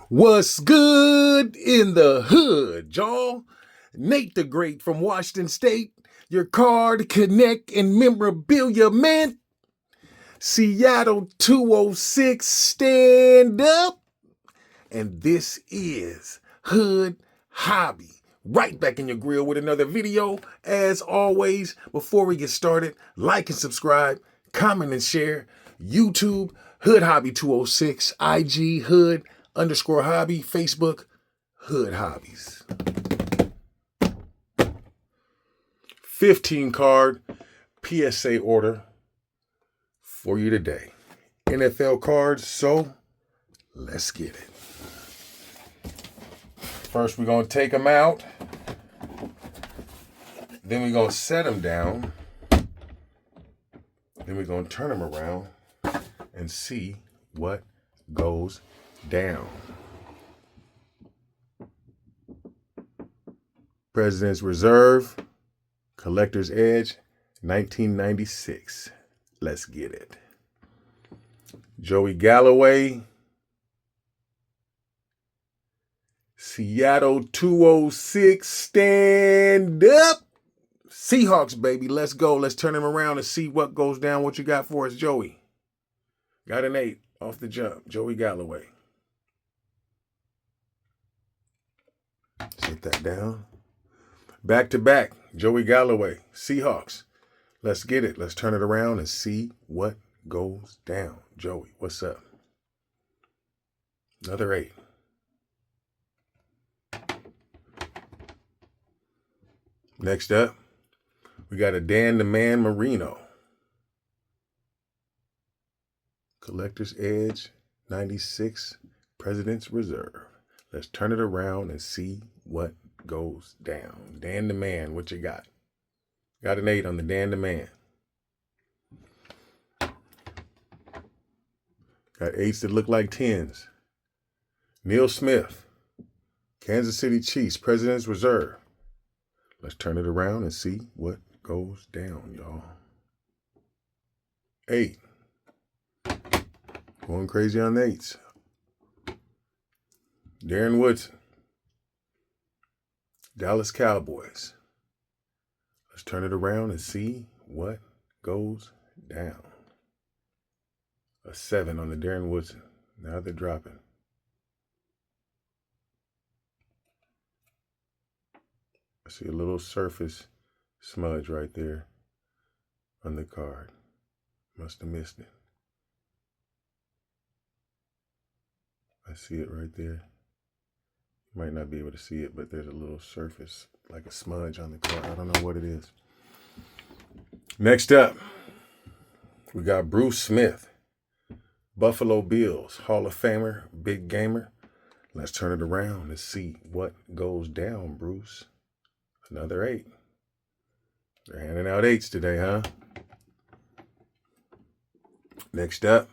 What's good in the hood, y'all? Nate the Great from Washington State, your card, connect, and memorabilia man. Seattle 206, stand up. And this is Hood Hobby. Right back in your grill with another video. As always, before we get started, like and subscribe, comment and share. YouTube, Hood Hobby 206, IG, Hood_Hobby, Facebook, Hood Hobbies. 15 card PSA order for you today. NFL cards, so let's get it. First, we're going to take them out. Then we're going to set them down. Then we're going to turn them around and see what goes down. President's Reserve, Collector's Edge, 1996. Let's get it. Joey Galloway, Seattle 206, stand up. Seahawks, baby, let's go. Let's turn him around and see what goes down. What you got for us, Joey? Got an 8 off the jump. Joey Galloway. Set that down. Back to back, Joey Galloway, Seahawks. Let's get it. Let's turn it around and see what goes down. Joey, what's up? Another 8. Next up, we got a Dan the Man Marino. Collector's Edge, 96, President's Reserve. Let's turn it around and see what goes down. Dan the Man, what you got? Got an 8 on the Dan the Man. Got 8s that look like 10s. Neil Smith, Kansas City Chiefs, President's Reserve. Let's turn it around and see what goes down, y'all. 8. Going crazy on 8s. Darren Woodson, Dallas Cowboys. Let's turn it around and see what goes down. A 7 on the Darren Woodson. Now they're dropping. I see a little surface smudge right there on the card. Must have missed it. I see it right there. You might not be able to see it, but there's a little surface, like a smudge on the card. I don't know what it is. Next up, we got Bruce Smith, Buffalo Bills, Hall of Famer, big gamer. Let's turn it around and see what goes down, Bruce. Another 8. They're handing out 8s today, huh? Next up,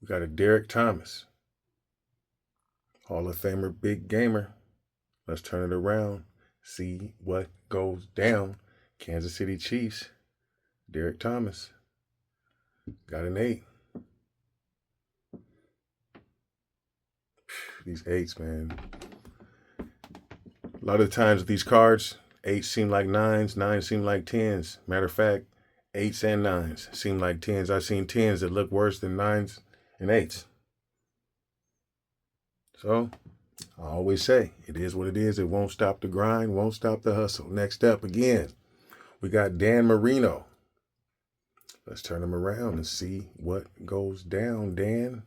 we got a Derek Thomas, Hall of Famer, big gamer. Let's turn it around, see what goes down. Kansas City Chiefs, Derek Thomas. Got an 8. These 8s, man. A lot of the times with these cards, 8s seem like 9s, 9s seem like 10s. Matter of fact, 8s and 9s seem like 10s. I've seen 10s that look worse than 9s and 8s. So, I always say, it is what it is. It won't stop the grind, won't stop the hustle. Next up again, we got Dan Marino. Let's turn him around and see what goes down, Dan.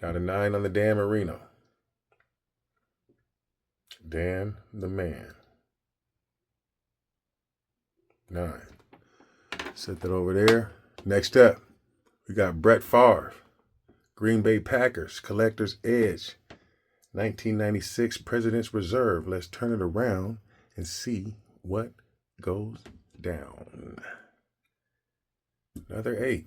Got a 9 on the Dan Marino. Dan the Man. 9. Set that over there. Next up, we got Brett Favre, Green Bay Packers, Collector's Edge, 1996, President's Reserve. Let's turn it around and see what goes down. Another 8.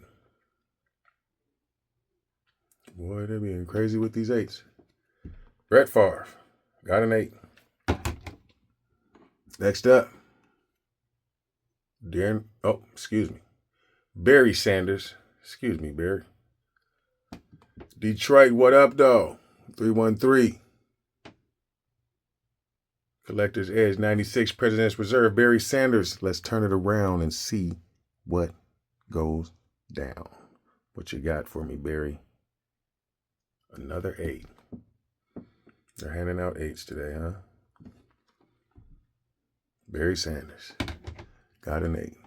Boy, they're being crazy with these 8s. Brett Favre, got an 8. Next up, Barry Sanders. Excuse me, Barry. Detroit, what up, though? 313. Collector's Edge 96 President's Reserve Barry Sanders. Let's turn it around and see what goes down. What you got for me, Barry? Another 8. They're handing out 8s today, huh? Barry Sanders. Got an 8.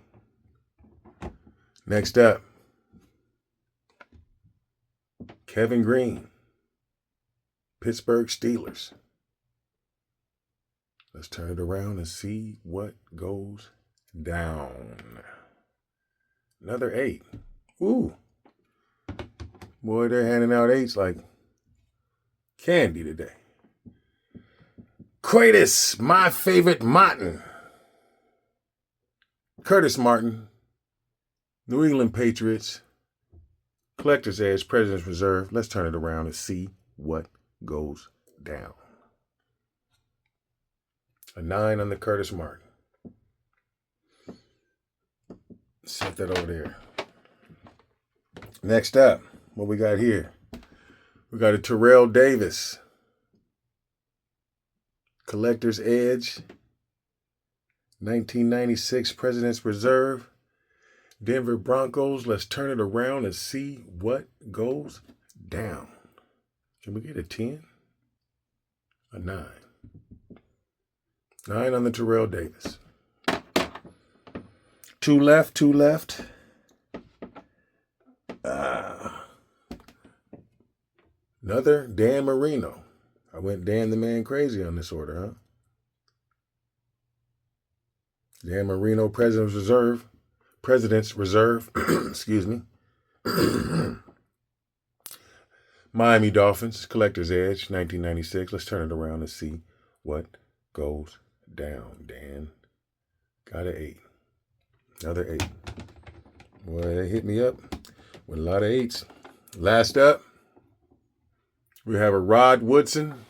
Next up, Kevin Green. Pittsburgh Steelers. Let's turn it around and see what goes down. Another 8. Ooh. Boy, they're handing out 8s like candy today. Quatus, my favorite Martin. Curtis Martin, New England Patriots, Collector's Edge, President's Reserve. Let's turn it around and see what goes down. A 9 on the Curtis Martin. Set that over there. Next up, what we got here? We got a Terrell Davis. Collector's Edge. 1996 President's Reserve. Denver Broncos. Let's turn it around and see what goes down. Can we get a 10? A 9. 9 on the Terrell Davis. 2 left, 2 left. Another Dan Marino. I went Dan the Man crazy on this order, huh? Dan Marino, President's Reserve. Excuse me. Miami Dolphins, Collector's Edge, 1996. Let's turn it around and see what goes down. Dan got an 8. Another 8. Boy, they hit me up with a lot of 8s. Last up, we have a Rod Woodson,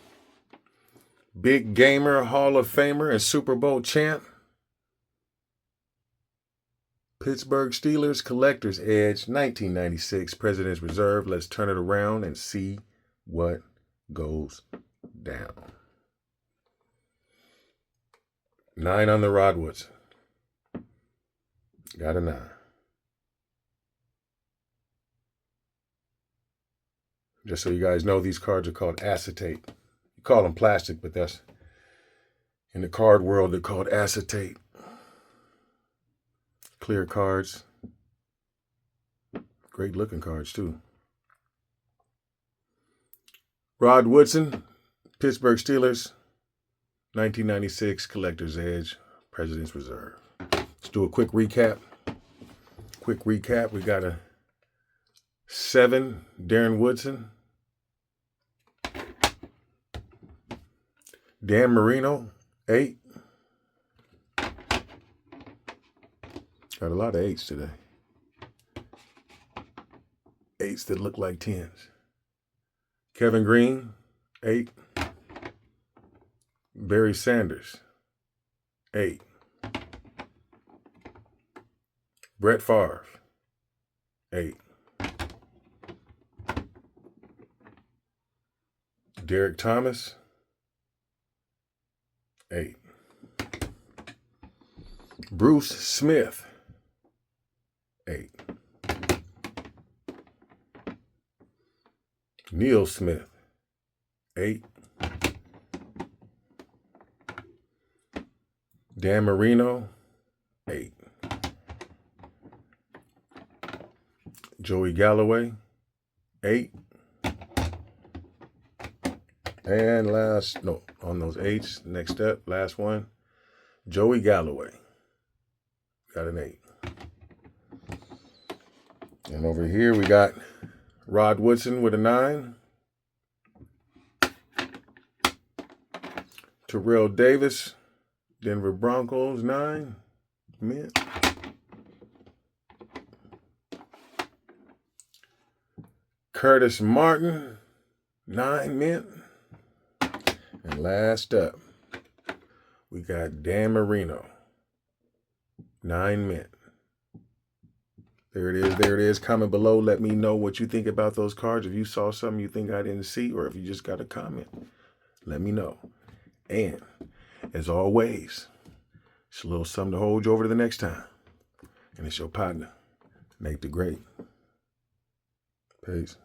big gamer, Hall of Famer, and Super Bowl champ. Pittsburgh Steelers, Collector's Edge, 1996, President's Reserve. Let's turn it around and see what goes down. 9 on the Rod Woodson. Got a 9. Just so you guys know, these cards are called acetate. You call them plastic, but that's in the card world, they're called acetate. Clear cards. Great looking cards, too. Rod Woodson, Pittsburgh Steelers, 1996, Collector's Edge, President's Reserve. Let's do a quick recap. We got a 7, Darren Woodson. Dan Marino, 8. Got a lot of 8s today. 8s that look like 10s. Kevin Green, 8. Barry Sanders, 8. Brett Favre, 8. Derek Thomas, 8. Bruce Smith, 8. Neil Smith, 8. Dan Marino, 8. Joey Galloway, 8. And on those 8s, next up, last one, Joey Galloway. Got an 8. And over here we got Rod Woodson with a 9. Terrell Davis, Denver Broncos, 9. Mint. Curtis Martin, 9 mint. And last up, we got Dan Marino, 9 mint. There it is. There it is. Comment below. Let me know what you think about those cards. If you saw something you think I didn't see, or if you just got a comment, let me know. And as always, it's a little something to hold you over to the next time. And it's your partner, Nate the Great. Peace.